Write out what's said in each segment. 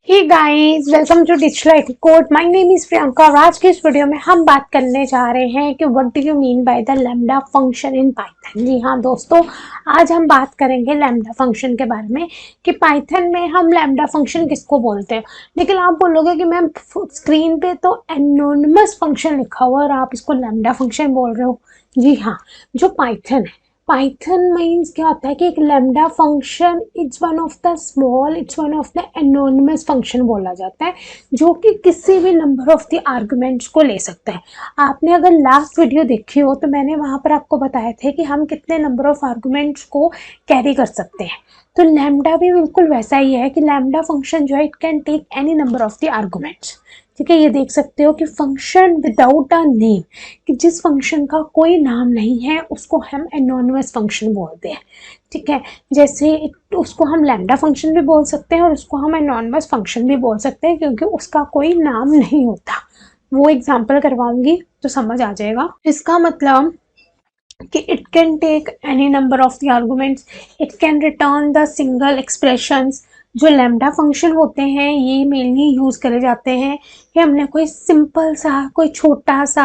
Hey guys, welcome to Digital IT Code. My name is Priyanka और आज की इस वीडियो में हम बात करने जा रहे हैं कि what do you mean by the lambda function in Python. जी हाँ दोस्तों, आज हम बात करेंगे लैम्डा फंक्शन के बारे में कि पाइथन में हम लैम्डा फंक्शन किसको बोलते हैं। लेकिन आप बोलोगे कि मैम स्क्रीन पे तो एनोनिमस फंक्शन लिखा हुआ है और आप इसको लैम्डा फंक्शन बोल रहे हो। जी हाँ, जो पाइथन है, पाइथन मीन्स क्या होता है कि एक lambda function it's one of the anonymous function बोला जाता है, जो कि किसी भी नंबर ऑफ द आर्गुमेंट्स को ले सकता है। आपने अगर लास्ट वीडियो देखी हो तो मैंने वहां पर आपको बताया था कि हम कितने नंबर ऑफ आर्गुमेंट्स को कैरी कर सकते हैं। तो लैम्डा भी बिल्कुल वैसा ही है कि लैम्डा फंक्शन जो है it can take any number of the arguments. ठीक है, ये देख सकते हो कि फंक्शन विदाउट अ नेम, कि जिस फंक्शन का कोई नाम नहीं है उसको हम एनोनिमस फंक्शन बोलते हैं। ठीक है, जैसे उसको हम लैम्डा फंक्शन भी बोल सकते हैं और उसको हम एनोनिमस फंक्शन भी बोल सकते हैं क्योंकि उसका कोई नाम नहीं होता। वो एग्जांपल करवाऊंगी तो समझ आ जाएगा। इसका मतलब कि it can take any number of the arguments, it can return the single expressions. जो लैम्डा फंक्शन होते हैं ये मेनली यूज़ करे जाते हैं कि हमने कोई सिंपल सा, कोई छोटा सा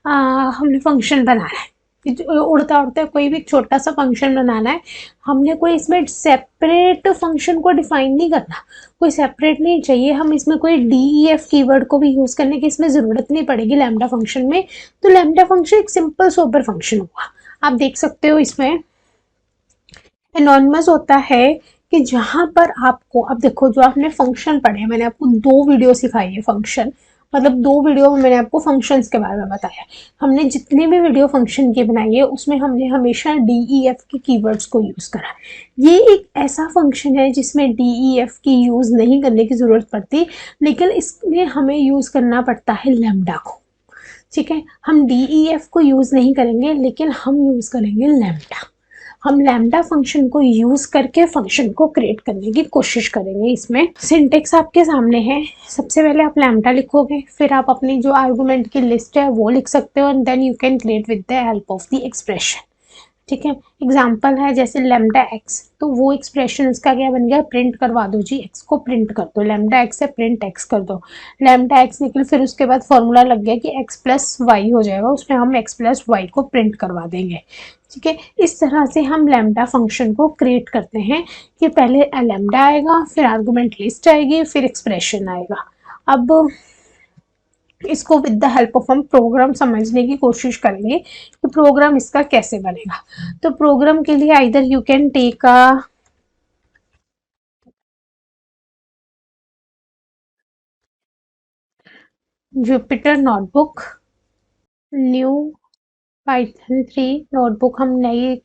हमने फंक्शन बनाना है, उड़ता उड़ता कोई भी छोटा सा फंक्शन बनाना है। हमने कोई इसमें सेपरेट फंक्शन को डिफाइन नहीं करना, कोई सेपरेट नहीं चाहिए। हम इसमें कोई DEF कीवर्ड को भी यूज़ करने की इसमें ज़रूरत नहीं पड़ेगी लैम्डा फंक्शन में। तो लैम्डा फंक्शन एक सिंपल सोबर फंक्शन हुआ। आप देख सकते हो इसमें एनोनिमस होता है कि जहां पर आपको, अब देखो जो आपने फंक्शन पढ़े, मैंने आपको 2 वीडियो सिखाई है फंक्शन, मतलब 2 वीडियो में मैंने आपको फंक्शंस के बारे में बताया। हमने जितने भी वीडियो फंक्शन की बनाई है उसमें हमने हमेशा DEF के कीवर्ड्स को यूज़ करा। ये एक ऐसा फंक्शन है जिसमें DEF की यूज़ नहीं करने की ज़रूरत पड़ती, लेकिन इसमें हमें यूज़ करना पड़ता है लैम्डा को। ठीक है, हम DEF को यूज़ नहीं करेंगे लेकिन हम यूज़ करेंगे लैम्डा। हम लैम्डा फंक्शन को यूज़ करके फंक्शन को क्रिएट करने की कोशिश करेंगे। इसमें सिंटेक्स आपके सामने है। सबसे पहले आप लैम्डा लिखोगे, फिर आप अपनी जो आर्गुमेंट की लिस्ट है वो लिख सकते हो and then you can create with the help of the expression. ठीक है, एग्जाम्पल है जैसे लैम्डा एक्स, तो वो एक्सप्रेशन इसका क्या बन गया, प्रिंट करवा दो जी, एक्स को प्रिंट कर दो, लैम्डा एक्स से प्रिंट एक्स कर दो। लैम्डा एक्स निकल, फिर उसके बाद फॉर्मूला लग गया कि एक्स प्लस वाई हो जाएगा, उसमें हम एक्स प्लस वाई को प्रिंट करवा देंगे। ठीक है, इस तरह से हम लैम्डा फंक्शन को क्रिएट करते हैं कि पहले लैम्डा आएगा, फिर आर्गुमेंट लिस्ट आएगी, फिर एक्सप्रेशन आएगा। अब इसको विद द हेल्प ऑफ हम प्रोग्राम समझने की कोशिश करेंगे कि प्रोग्राम इसका कैसे बनेगा। तो प्रोग्राम के लिए either you can take a Jupyter notebook, new Python 3 notebook हम नई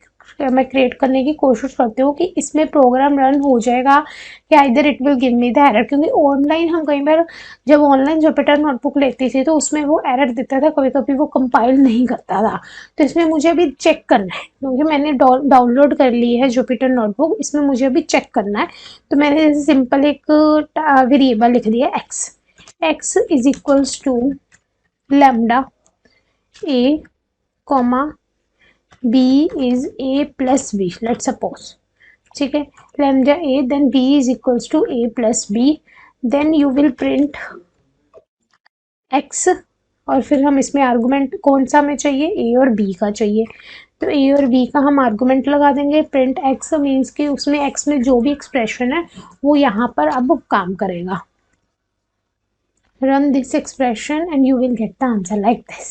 मैं क्रिएट करने की कोशिश करती हूँ कि इसमें प्रोग्राम रन हो जाएगा या इधर it will give me the error. क्योंकि ऑनलाइन हम कई बार जब ऑनलाइन जुपिटर नोटबुक लेती थी तो उसमें वो एरर देता था, कभी कभी वो कंपाइल नहीं करता था। तो इसमें मुझे अभी चेक करना है क्योंकि मैंने डाउनलोड कर ली है जुपिटर नोटबुक, इसमें मुझे अभी चेक करना है। तो मैंने जैसे सिंपल एक वेरिएबल लिख दिया X is equals to lambda A comma b is a plus b, let's suppose। ठीक है, lambda a then b is equals to a plus b, then you will print x, और फिर हम इसमें argument कौन सा में चाहिए, a और b का चाहिए। तो a और b का हम आर्गुमेंट लगा देंगे। प्रिंट x मीन्स कि उसमें x में जो भी एक्सप्रेशन है वो यहाँ पर अब काम करेगा। Run this expression and you will get the answer like this.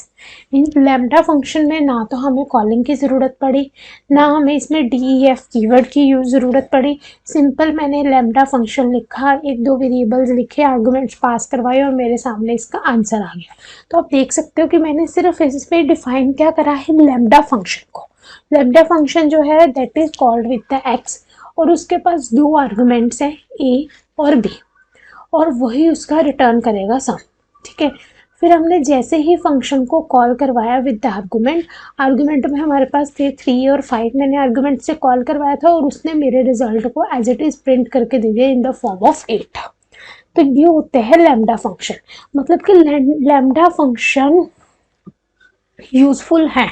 In lambda function में ना तो हमें कॉलिंग की ज़रूरत पड़ी, ना हमें इसमें DEF कीवर्ड की ज़रूरत पड़ी। सिंपल मैंने लैम्डा फंक्शन लिखा, 1-2 वेरिएबल्स लिखे, आर्गुमेंट्स पास करवाए और मेरे सामने इसका आंसर आ गया। तो आप देख सकते हो कि मैंने सिर्फ इसमें डिफाइन क्या करा है, लैम्डा फंक्शन को। लैम्डा फंक्शन जो है that is called with the x, और उसके पास 2 आर्गुमेंट्स हैं a और b, और वही उसका रिटर्न करेगा सम। ठीक है, फिर हमने जैसे ही फंक्शन को कॉल करवाया विद द आर्गुमेंट में हमारे पास थे 3 और 5, मैंने आर्गुमेंट से कॉल करवाया था और उसने मेरे रिजल्ट को एज इट इज प्रिंट करके दे दिया इन द फॉर्म ऑफ 8। तो ये होते हैं लैम्डा फंक्शन। मतलब कि लैम्डा फंक्शन यूजफुल है,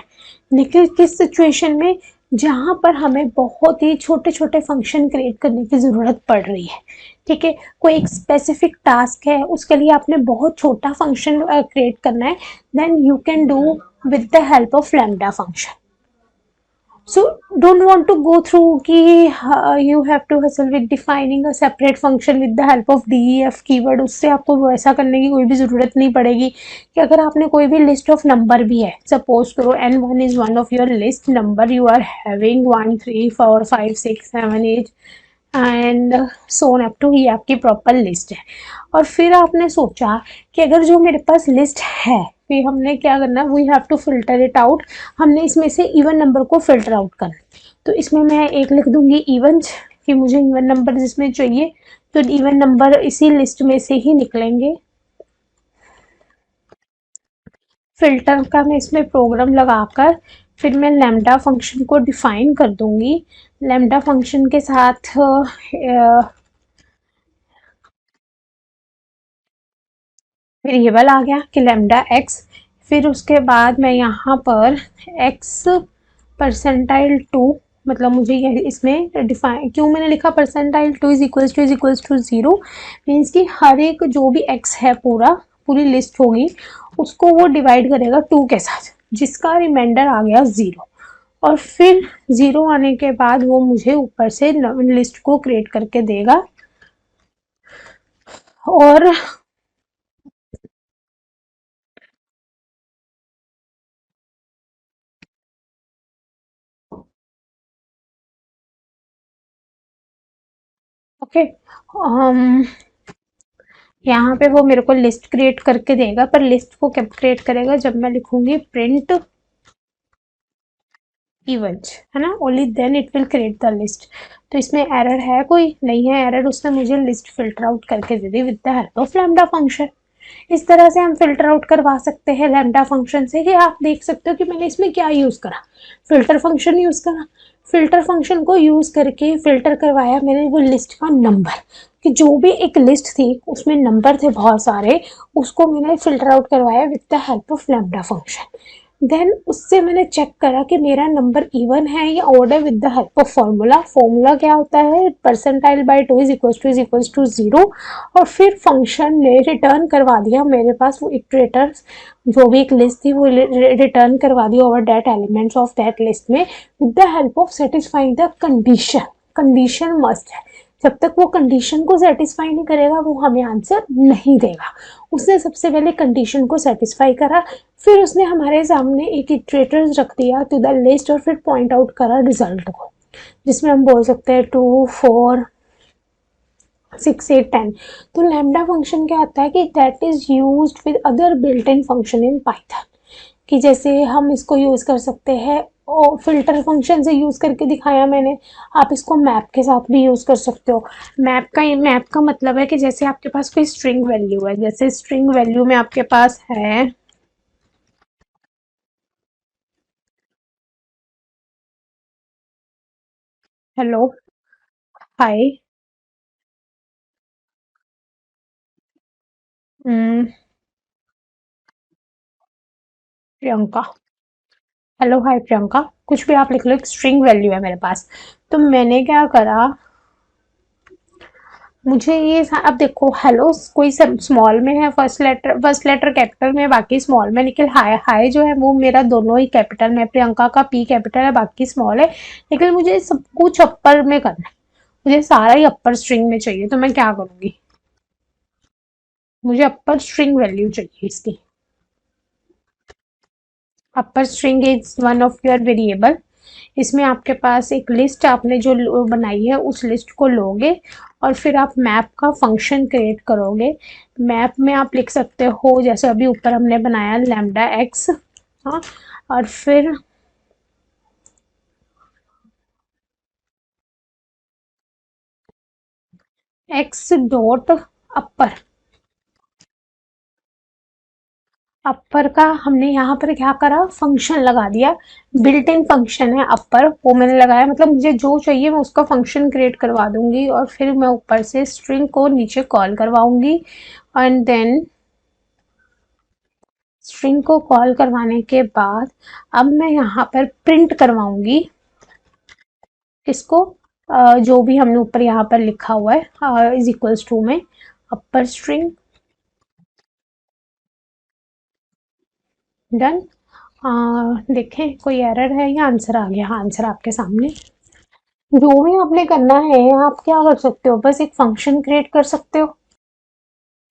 लेकिन किस सिचुएशन में, जहाँ पर हमें बहुत ही छोटे छोटे फंक्शन क्रिएट करने की ज़रूरत पड़ रही है। ठीक है, कोई एक स्पेसिफिक टास्क है, उसके लिए आपने बहुत छोटा फंक्शन क्रिएट करना है, then you can do with the help of lambda function. So don't want to go through कि you have to hustle with defining a separate function with the help of def keyword, उससे आपको वैसा करने की कोई भी ज़रूरत नहीं पड़ेगी। कि अगर आपने कोई भी लिस्ट ऑफ नंबर भी है, सपोज करो n1 is one of your list number, you are having 1 3 4 5 6 7 8 and so on up to, ये आपकी प्रॉपर लिस्ट है। और फिर आपने सोचा कि अगर जो मेरे पास लिस्ट है, फिर हमने क्या करना है, we have to filter it out, हमने इसमें से इवन नंबर को फिल्टर आउट करना। तो इसमें मैं एक लिख दूंगी इवन, कि मुझे इवन नंबर जिसमें चाहिए, तो इवन नंबर इसी लिस्ट में से ही निकलेंगे। फिल्टर का मैं इसमें प्रोग्राम लगाकर फिर मैं लैम्डा फंक्शन को डिफाइन कर दूंगी। लैम्डा फंक्शन के साथ वेरिएबल आ गया कि लैम्डा एक्स। फिर उसके बाद मैं यहाँ पर एक्स परसेंटाइल टू, मतलब मुझे ये इसमें डिफाइन, क्यों मैंने लिखा percentile two is equals to zero, means कि हर एक जो भी एक्स है पूरी लिस्ट होगी, उसको वो डिवाइड करेगा टू के साथ, जिसका रिमाइंडर आ गया ज़ीरो। और फिर ज़ीरो आने के बाद वो मुझे ऊपर से लिस्ट को क्रिएट करके देगा। और ओके, यहाँ पे वो मेरे को लिस्ट क्रिएट करके देगा, पर लिस्ट को कब क्रिएट करेगा, जब मैं लिखूंगी प्रिंट इवेंट, है ना, only then it will create the list. तो इसमें एरर है, कोई नहीं है एरर, उसने मुझे लिस्ट फिल्टर आउट करके दे दी with the help of lambda function. इस तरह से हम फिल्टर आउट करवा सकते हैं लैम्डा फंक्शन से। कि आप देख सकते हो कि मैंने इसमें क्या यूज करा, फिल्टर फंक्शन यूज करा। फिल्टर फंक्शन को यूज करके फिल्टर करवाया मैंने वो लिस्ट का नंबर, कि जो भी एक लिस्ट थी उसमें नंबर थे बहुत सारे, उसको मैंने फिल्टर आउट करवाया with the help of lambda function. Then उससे मैंने चेक करा कि मेरा नंबर इवन है या ऑड है with the help of formula. Formula क्या होता है, percentile by two is equals to zero. और फिर फंक्शन ने रिटर्न करवा दिया मेरे पास वो इटरेटर्स, जो भी एक लिस्ट थी वो रिटर्न करवा दी over that elements of that list में with the help of satisfying the condition. Condition must है, जब तक वो कंडीशन को सेटिस्फाई नहीं करेगा वो हमें आंसर नहीं देगा। उसने सबसे पहले कंडीशन को सेटिस्फाई करा, फिर उसने हमारे सामने एक इटरेटर रख दिया टू द लिस्ट, और फिर पॉइंट आउट करा रिजल्ट को, जिसमें हम बोल सकते हैं 2 4 6 8 10। तो लैम्डा फंक्शन क्या आता है कि that is used with other built in function in Python. कि जैसे हम इसको यूज़ कर सकते हैं, और फिल्टर फंक्शन से यूज़ करके दिखाया मैंने। आप इसको मैप के साथ भी यूज़ कर सकते हो। मैप का मतलब है कि जैसे आपके पास कोई स्ट्रिंग वैल्यू है, जैसे स्ट्रिंग वैल्यू में आपके पास है हेलो, हाय, प्रियंका, हेलो हाय प्रियंका, कुछ भी आप लिख लो, एक स्ट्रिंग वैल्यू है मेरे पास। तो मैंने क्या करा, मुझे ये अब देखो हेलो कोई सब स्मॉल में है, फर्स्ट लेटर कैपिटल में, बाकी स्मॉल में, लेकिन हाय हाय जो है वो मेरा दोनों ही कैपिटल में, प्रियंका का पी कैपिटल है बाकी स्मॉल है। लेकिन मुझे सब कुछ अपर में करना है, मुझे सारा ही अपर स्ट्रिंग में चाहिए। तो मैं क्या करूंगी, मुझे अपर स्ट्रिंग वैल्यू चाहिए इसकी। Upper string is one of your variable. इसमें आपके पास एक लिस्ट आपने जो बनाई है उस लिस्ट को लोगे, और फिर आप मैप का फंक्शन क्रिएट करोगे। मैप में आप लिख सकते हो जैसे अभी ऊपर हमने बनाया लैम्डा एक्स, हाँ, और फिर एक्स डॉट अपर। अपर का हमने यहाँ पर क्या करा, फंक्शन लगा दिया। बिल्ट इन फंक्शन है अपर, वो मैंने लगाया, मतलब मुझे जो चाहिए मैं उसका फंक्शन क्रिएट करवा दूंगी, और फिर मैं ऊपर से स्ट्रिंग को नीचे कॉल करवाऊंगी। एंड देन स्ट्रिंग को कॉल करवाने के बाद अब मैं यहाँ पर प्रिंट करवाऊंगी इसको जो भी हमने ऊपर यहाँ पर लिखा हुआ है इज इक्वल्स टू में अपर स्ट्रिंग, डन। देखें कोई एरर है या आंसर आ गया? हाँ, आंसर आपके सामने। जो भी आपने करना है, आप क्या कर सकते हो, बस एक फंक्शन क्रिएट कर सकते हो,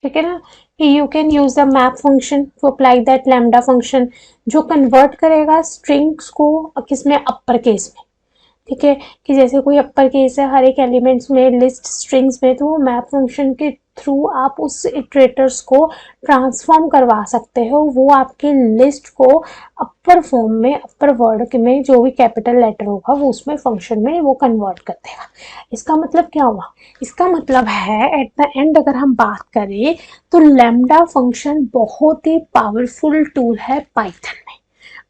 ठीक है ना। You can use the map function to apply that lambda function, जो कन्वर्ट करेगा स्ट्रिंग्स को किसमें, अपर केस में, ठीक है। कि जैसे कोई अपर केस है हर एक एलिमेंट्स में, लिस्ट स्ट्रिंग्स में, तो मैप फंक्शन के थ्रू आप उस इटरेटर्स को ट्रांसफॉर्म करवा सकते हो। वो आपके लिस्ट को अपर फॉर्म में, अपर वर्ड में जो भी कैपिटल लेटर होगा वो उसमें फंक्शन में वो कन्वर्ट कर देगा। इसका मतलब क्या हुआ? इसका मतलब है एट द एंड अगर हम बात करें तो लैम्डा फंक्शन बहुत ही पावरफुल टूल है पाइथन में,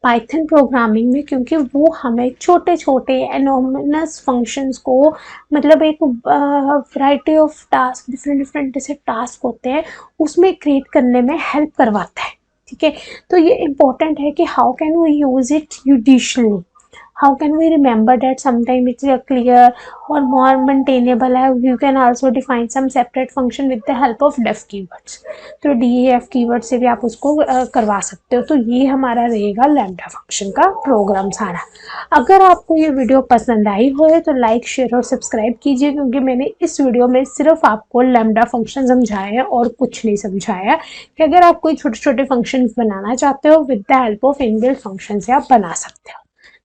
पाइथन प्रोग्रामिंग में, क्योंकि वो हमें छोटे छोटे एनोमनस फंक्शंस को, मतलब एक variety of task, different different जैसे टास्क होते हैं उसमें क्रिएट करने में हेल्प करवाता है, ठीक है। तो ये इम्पोर्टेंट है कि how can we use it judiciously, how can we remember that sometime it's a clear or more maintainable है। you can also define some separate function with the help of def keywords, तो def keyword से भी आप उसको करवा सकते हो। तो ये हमारा रहेगा लैम्डा फंक्शन का प्रोग्राम सारा। अगर आपको ये वीडियो पसंद आई हो तो लाइक शेयर और सब्सक्राइब कीजिए, क्योंकि मैंने इस वीडियो में सिर्फ आपको लैम्डा फंक्शन समझाया है और कुछ नहीं समझाया। कि अगर आप कोई छोटे छोटे फंक्शन बनाना चाहते हो with the help of inbuilt function से आप बना सकते हो,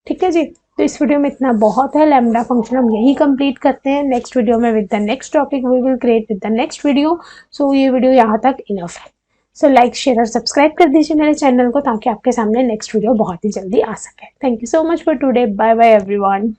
ठीक है जी। तो इस वीडियो में इतना बहुत है, लैम्डा फंक्शन हम यही कंप्लीट करते हैं। नेक्स्ट वीडियो में with the next topic we will create with the next video. So ये वीडियो यहाँ तक इनफ है। सो लाइक शेयर और सब्सक्राइब कर दीजिए मेरे चैनल को, ताकि आपके सामने नेक्स्ट वीडियो बहुत ही जल्दी आ सके। Thank you so much for today, bye bye everyone.